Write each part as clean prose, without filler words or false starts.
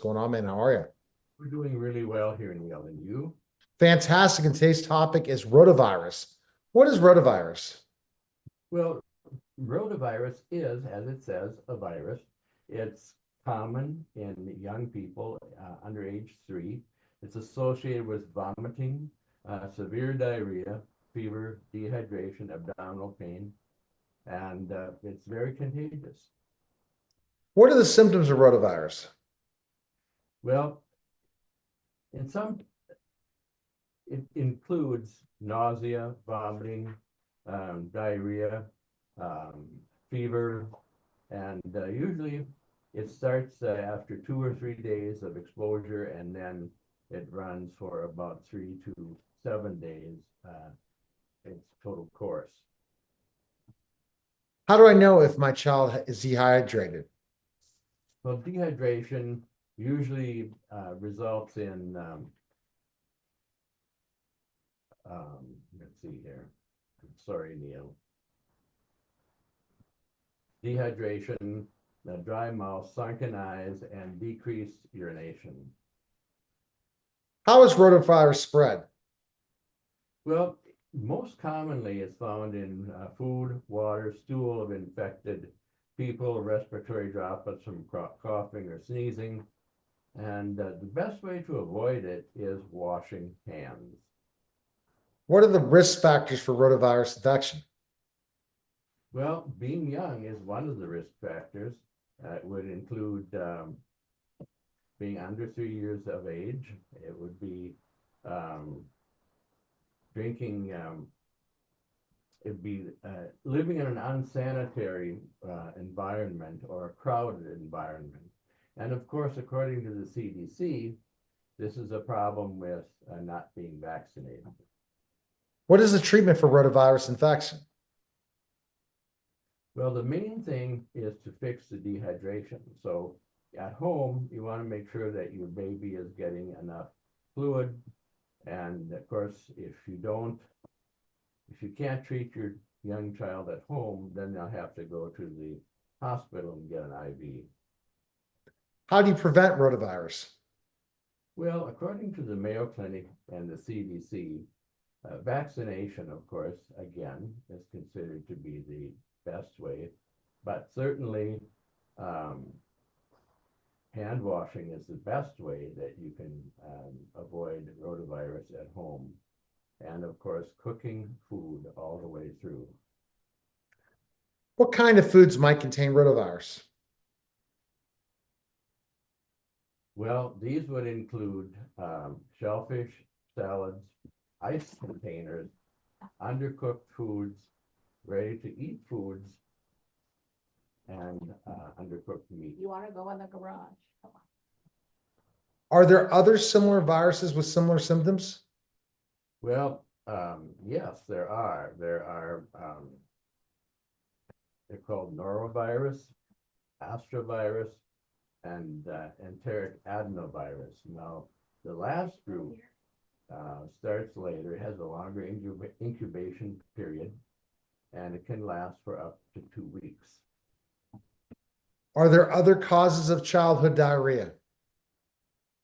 going on, man? How are you? We're doing really well here, Neil. And you? Fantastic. And today's topic is rotavirus. What is rotavirus? Well, rotavirus is, as it says, a virus. It's common in young people under age 3. It's associated with vomiting, severe diarrhea, fever, dehydration, abdominal pain, and it's very contagious. What are the symptoms of rotavirus? Well, in some, it includes nausea, vomiting, diarrhea, um, fever, and usually it starts after 2 or 3 days of exposure, and then it runs for about 3 to 7 days, its total course. How do I know if my child is dehydrated? Well, dehydration usually results in, let's see here. I'm sorry, Neil. Dehydration, dry mouth, sunken eyes, and decreased urination. How is rotavirus spread? Well, most commonly it's found in food, water, stool of infected people, respiratory droplets from coughing or sneezing. And the best way to avoid it is washing hands. What are the risk factors for rotavirus infection? Well, being young is one of the risk factors. It would include being under 3 years of age. It would be drinking, it'd be living in an unsanitary environment or a crowded environment. And of course, according to the CDC, this is a problem with not being vaccinated. What is the treatment for rotavirus infection? Well, the main thing is to fix the dehydration. So at home, you want to make sure that your baby is getting enough fluid. And of course, if you can't treat your young child at home, then they'll have to go to the hospital and get an IV. How do you prevent rotavirus? Well, according to the Mayo Clinic and the CDC, vaccination, of course, again, is considered to be the best way, but certainly hand washing is the best way that you can avoid rotavirus at home. And of course, cooking food all the way through. What kind of foods might contain rotavirus? Well, these would include shellfish, salads, ice containers, undercooked foods, ready-to-eat foods, and undercooked meat. You want to go in the garage? Come on. Are there other similar viruses with similar symptoms? Well, yes, there are. They're called norovirus, astrovirus, and enteric adenovirus. Now, the last group starts later. It has a longer incubation period, and it can last for up to 2 weeks. Are there other causes of childhood diarrhea?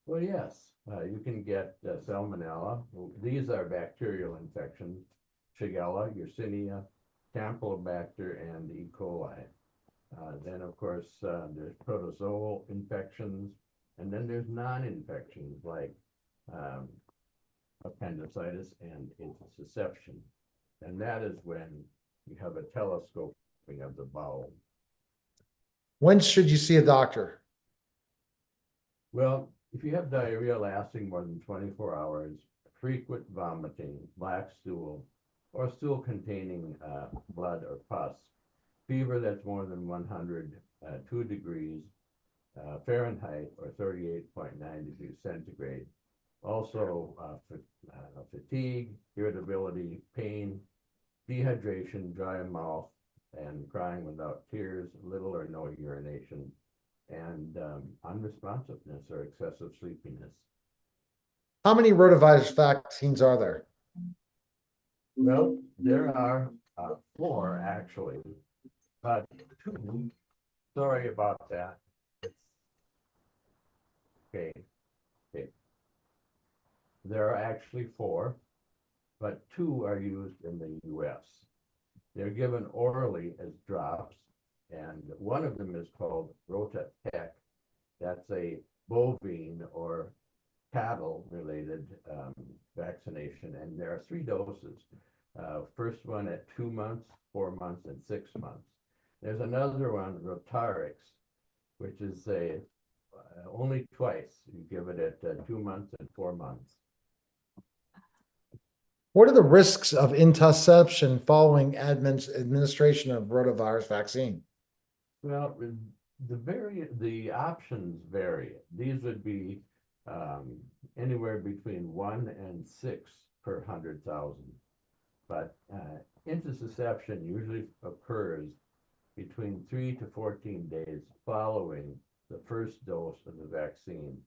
Well, yes, you can get salmonella. These are bacterial infections: Shigella, Yersinia, Campylobacter, and E. coli. Then, of course, there's protozoal infections, and then there's non-infections like appendicitis and intussusception. And that is when you have a telescoping of the bowel. When should you see a doctor? Well, if you have diarrhea lasting more than 24 hours, frequent vomiting, black stool, or stool containing blood or pus, fever that's more than 102 degrees Fahrenheit or 38.9 degrees centigrade, also fatigue, irritability, pain, dehydration, dry mouth, and crying without tears, little or no urination, and unresponsiveness or excessive sleepiness. How many rotavirus vaccines are there? Well, there are 4 actually, but 2, sorry about that. Okay. Okay. There are actually 4, but 2 are used in the US. They're given orally as drops, and one of them is called Rotatec. That's a bovine or cattle-related vaccination, and there are 3 doses. First one at 2 months, 4 months, and 6 months. There's another one, Rotarix, which is only twice. You give it at 2 months and 4 months. What are the risks of intussusception following administration of rotavirus vaccine? Well, the options vary. These would be anywhere between 1 and 6 per 100,000. But intussusception usually occurs between 3 to 14 days following the first dose of the vaccine,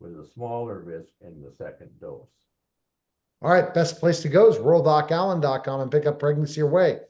with a smaller risk in the second dose. All right, best place to go is rural.allen.com and pick up Pregnancy Your Way.